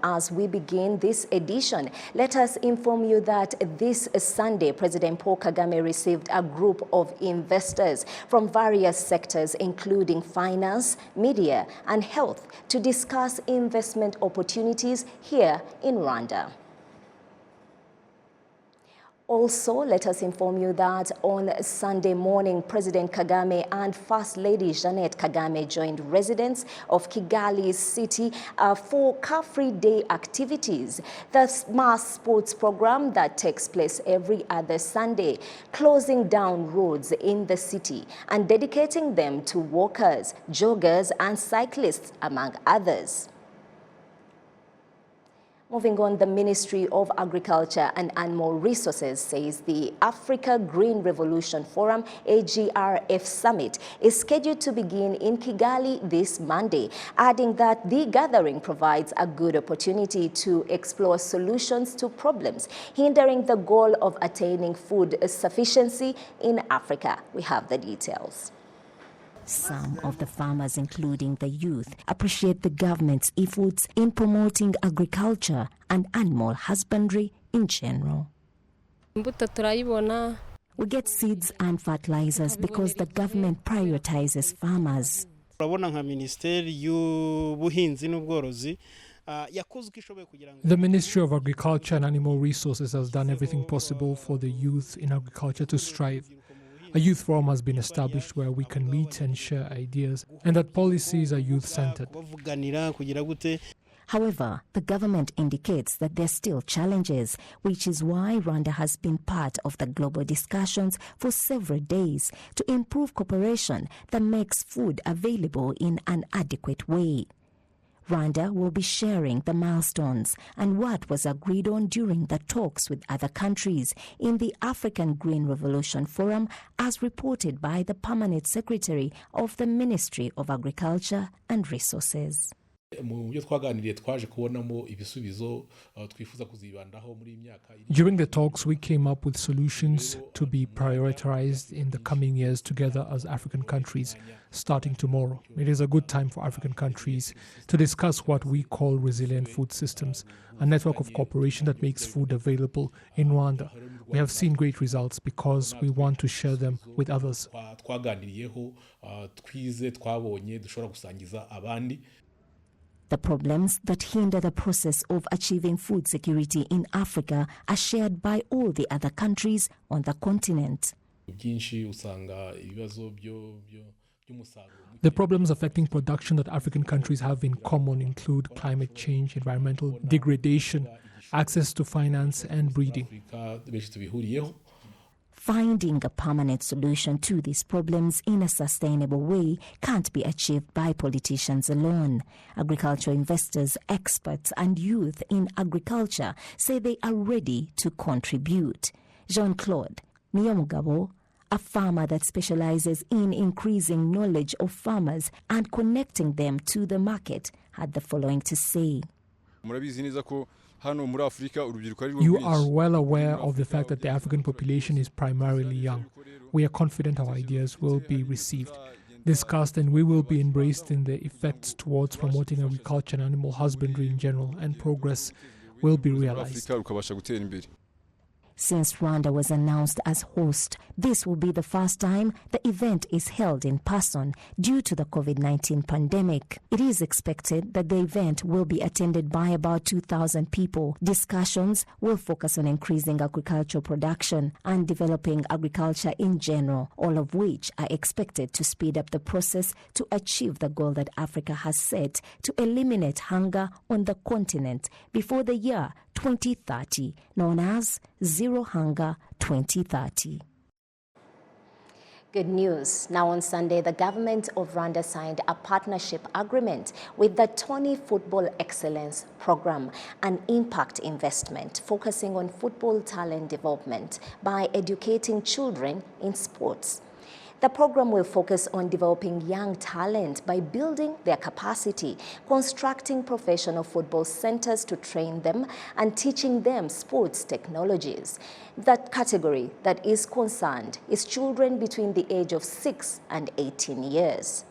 As we begin this edition, let us inform you that this Sunday, President Paul Kagame received a group of investors from various sectors, including finance, media, and health, to discuss investment opportunities here in Rwanda. Also, let us inform you that on Sunday morning, President Kagame and First Lady Jeannette Kagame joined residents of Kigali City for Car-Free Day activities, the mass sports program that takes place every other Sunday, closing down roads in the city and dedicating them to walkers, joggers, and cyclists, among others. Moving on, the Ministry of Agriculture and Animal Resources says the Africa Green Revolution Forum AGRF Summit is scheduled to begin in Kigali this Monday, adding that the gathering provides a good opportunity to explore solutions to problems hindering the goal of attaining food sufficiency in Africa. We have the details. Some of the farmers, including the youth, appreciate the government's efforts in promoting agriculture and animal husbandry in general. We get seeds and fertilizers because the government prioritizes farmers. The Ministry of Agriculture and Animal Resources has done everything possible for the youth in agriculture to strive. A youth forum has been established where we can meet and share ideas, and that policies are youth-centered. However, the government indicates that there are still challenges, which is why Rwanda has been part of the global discussions for several days to improve cooperation that makes food available in an adequate way. Rwanda will be sharing the milestones and what was agreed on during the talks with other countries in the African Green Revolution Forum, as reported by the Permanent Secretary of the Ministry of Agriculture and Resources. During the talks, we came up with solutions to be prioritized in the coming years together as African countries, starting tomorrow. It is a good time for African countries to discuss what we call resilient food systems, a network of cooperation that makes food available in Rwanda. We have seen great results because we want to share them with others. The problems that hinder the process of achieving food security in Africa are shared by all the other countries on the continent. The problems affecting production that African countries have in common include climate change, environmental degradation, access to finance, and breeding. Finding a permanent solution to these problems in a sustainable way can't be achieved by politicians alone. Agricultural investors, experts, and youth in agriculture say they are ready to contribute. Jean-Claude Niyomugabo, a farmer that specializes in increasing knowledge of farmers and connecting them to the market, had the following to say. You are well aware of the fact that the African population is primarily young. We are confident our ideas will be received, discussed, and we will be embraced in the effects towards promoting agriculture and animal husbandry in general, and progress will be realized. Since Rwanda was announced as host, this will be the first time the event is held in person due to the COVID-19 pandemic. It is expected that the event will be attended by about 2,000 people. Discussions will focus on increasing agricultural production and developing agriculture in general, all of which are expected to speed up the process to achieve the goal that Africa has set to eliminate hunger on the continent before the year 2030, known as Zero Hunger 2030. Good news. Now on Sunday, the government of Rwanda signed a partnership agreement with the Tony Football Excellence Program, an impact investment focusing on football talent development by educating children in sports. The program will focus on developing young talent by building their capacity, constructing professional football centers to train them, and teaching them sports technologies. That category that is concerned is children between the age of 6 and 18 years.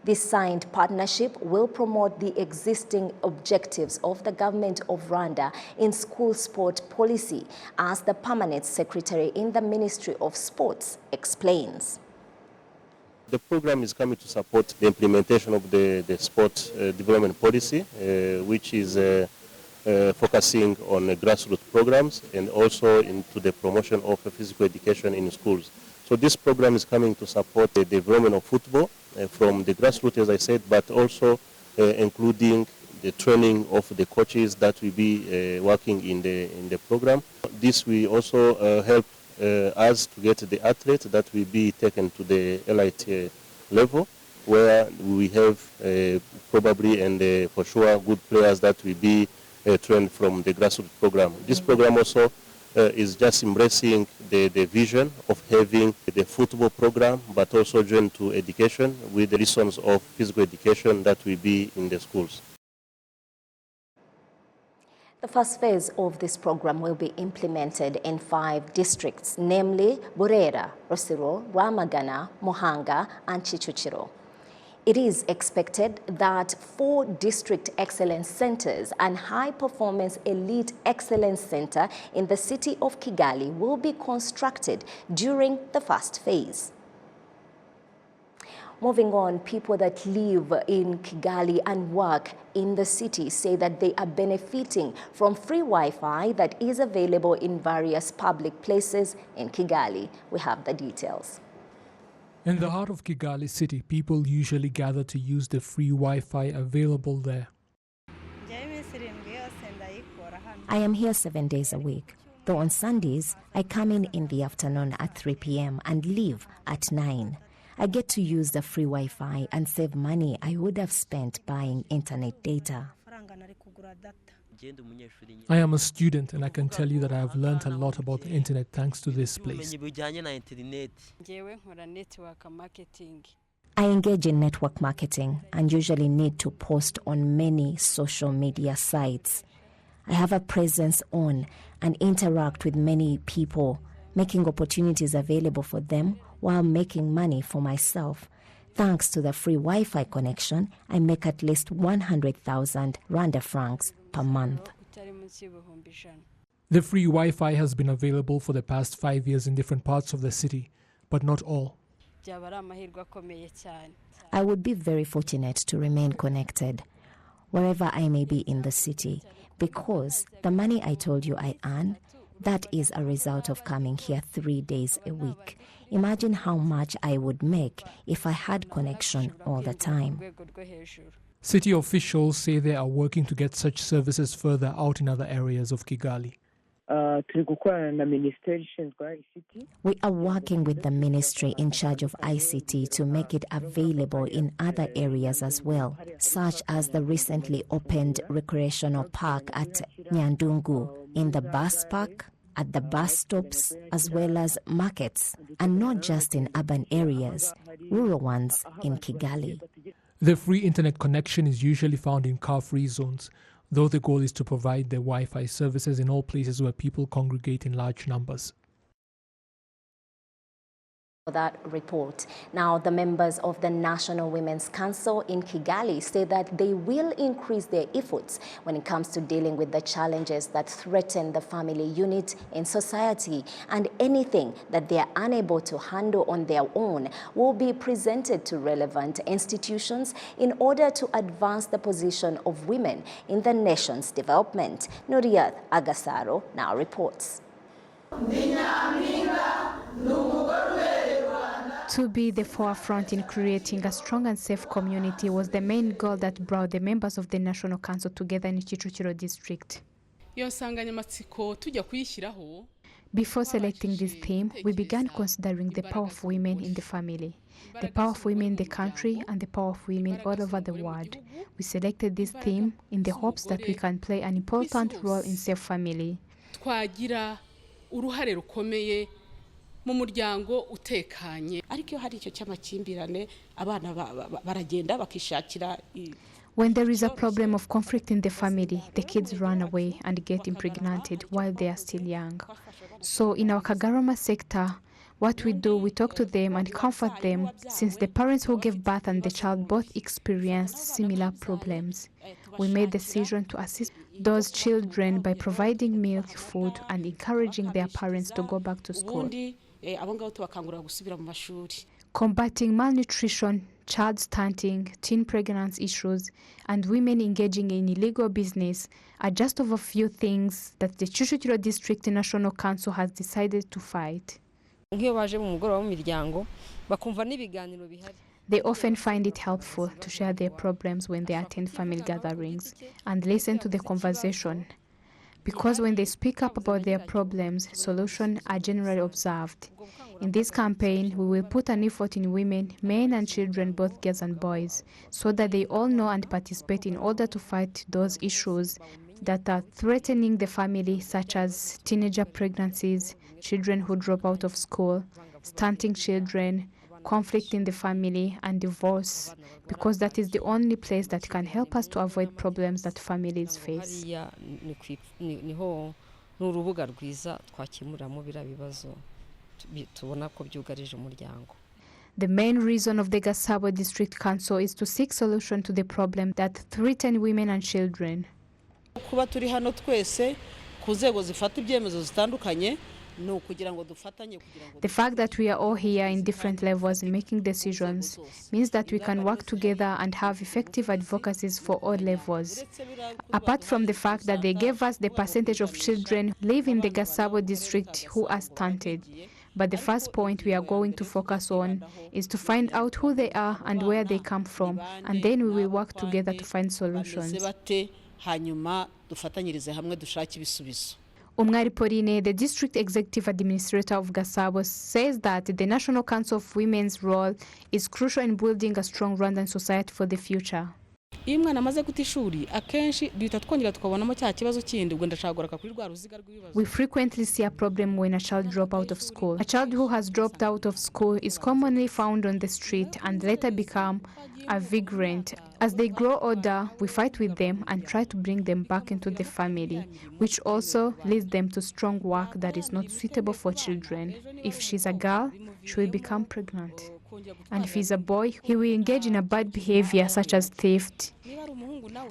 This signed partnership will promote the existing objectives of the government of Rwanda in school sport policy, as the permanent secretary in the Ministry of Sports explains. The program is coming to support the implementation of the sport development policy, which is focusing on grassroots programs and also into the promotion of physical education in schools. So this program is coming to support the development of football from the grassroots, as I said, but also including the training of the coaches that will be working in the program. This will also help us to get the athletes that will be taken to the elite level, where we have probably and for sure good players that will be trained from the grassroots program. This program also is just embracing the vision of having the football program, but also joined to education with the lessons of physical education that will be in the schools. The first phase of this program will be implemented in 5 districts, namely Burera, Rosiro, Rwamagana, Muhanga, and Kicukiro. It is expected that 4 district excellence centers and high-performance elite excellence center in the city of Kigali will be constructed during the first phase. Moving on, people that live in Kigali and work in the city say that they are benefiting from free Wi-Fi that is available in various public places in Kigali. We have the details. In the heart of Kigali city, people usually gather to use the free Wi-Fi available there. I am here 7 days a week, though on Sundays I come in the afternoon at 3 p.m. and leave at 9. I get to use the free Wi-Fi and save money I would have spent buying internet data. I am a student and I can tell you that I have learned a lot about the internet thanks to this place. I engage in network marketing and usually need to post on many social media sites. I have a presence on and interact with many people, making opportunities available for them while making money for myself. Thanks to the free Wi-Fi connection, I make at least 100,000 Rwanda francs per month. The free Wi-Fi has been available for the past 5 years in different parts of the city, but not all. I would be very fortunate to remain connected wherever I may be in the city, because the money I told you I earn, that is a result of coming here 3 days a week. Imagine how much I would make if I had connection all the time. City officials say they are working to get such services further out in other areas of Kigali. We are working with the ministry in charge of ICT to make it available in other areas as well, such as the recently opened recreational park at Nyandungu, in the bus park, at the bus stops, as well as markets, and not just in urban areas, rural ones in Kigali. The free internet connection is usually found in car-free zones, though the goal is to provide the Wi-Fi services in all places where people congregate in large numbers. That report. Now, the members of the National Women's Council in Kigali say that they will increase their efforts when it comes to dealing with the challenges that threaten the family unit in society, and anything that they are unable to handle on their own will be presented to relevant institutions in order to advance the position of women in the nation's development. Nuriyat Agasaro now reports. To be the forefront in creating a strong and safe community was the main goal that brought the members of the National Council together in Kicukiro district. Before selecting this theme, we began considering the power of women in the family, the power of women in the country, and the power of women all over the world. We selected this theme in the hopes that we can play an important role in safe family. mu muryango utekanye ariko iyo hari icyo cy'amakimbirane abana baragenda bakishakira. When there is a problem of conflict in the family, the kids run away and get impregnated while they are still young. So in our Kagarama sector, What we do, we talk to them and comfort them, since the parents who gave birth and the child both experienced similar problems. We made the decision to assist those children by providing milk, food, and encouraging their parents to go back to school. Combating malnutrition, child stunting, teen pregnancy issues, and women engaging in illegal business are just of a few things that the Kicukiro District National Council has decided to fight. They often find it helpful to share their problems when they attend family gatherings and listen to the conversation, because when they speak up about their problems, solutions are generally observed. In this campaign, we will put an effort in women, men and children, both girls and boys, so that they all know and participate in order to fight those issues that are threatening the family, such as teenager pregnancies, children who drop out of school, stunting children, conflict in the family, and divorce, because that is the only place that can help us to avoid problems that families face. The main reason of the Gasabo District Council is to seek solution to the problem that threaten women and children. The fact that we are all here in different levels in making decisions means that we can work together and have effective advocacies for all levels. Apart from the fact that they gave us the percentage of children live in the Gasabo district who are stunted. But the first point we are going to focus on is to find out who they are and where they come from, and then we will work together to find solutions. Umwari Pauline, the District Executive Administrator of Gasabo, says that the National Council of Women's role is crucial in building a strong Rwandan society for the future. We frequently see a problem when a child drops out of school. A child who has dropped out of school is commonly found on the street and later become a vagrant. As they grow older, we fight with them and try to bring them back into the family, which also leads them to strong work that is not suitable for children. If she's a girl, she will become pregnant. And if he's a boy, he will engage in a bad behavior such as theft.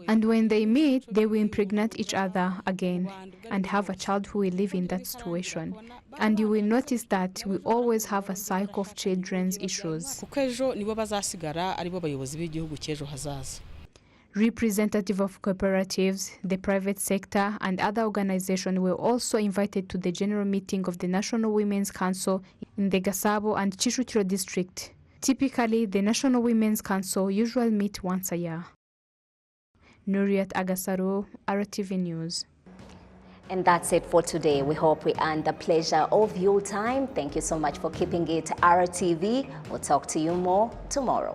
And when they meet, they will impregnate each other again and have a child who will live in that situation. And you will notice that we always have a cycle of children's issues. Representatives of cooperatives, the private sector, and other organizations were also invited to the general meeting of the National Women's Council in the Gasabo and Kicukiro district. Typically, the National Women's Council usually meet once a year. Nuriat Agasaro, RTV News. And that's it for today. We hope we earned the pleasure of your time. Thank you so much for keeping it RTV. We'll talk to you more tomorrow.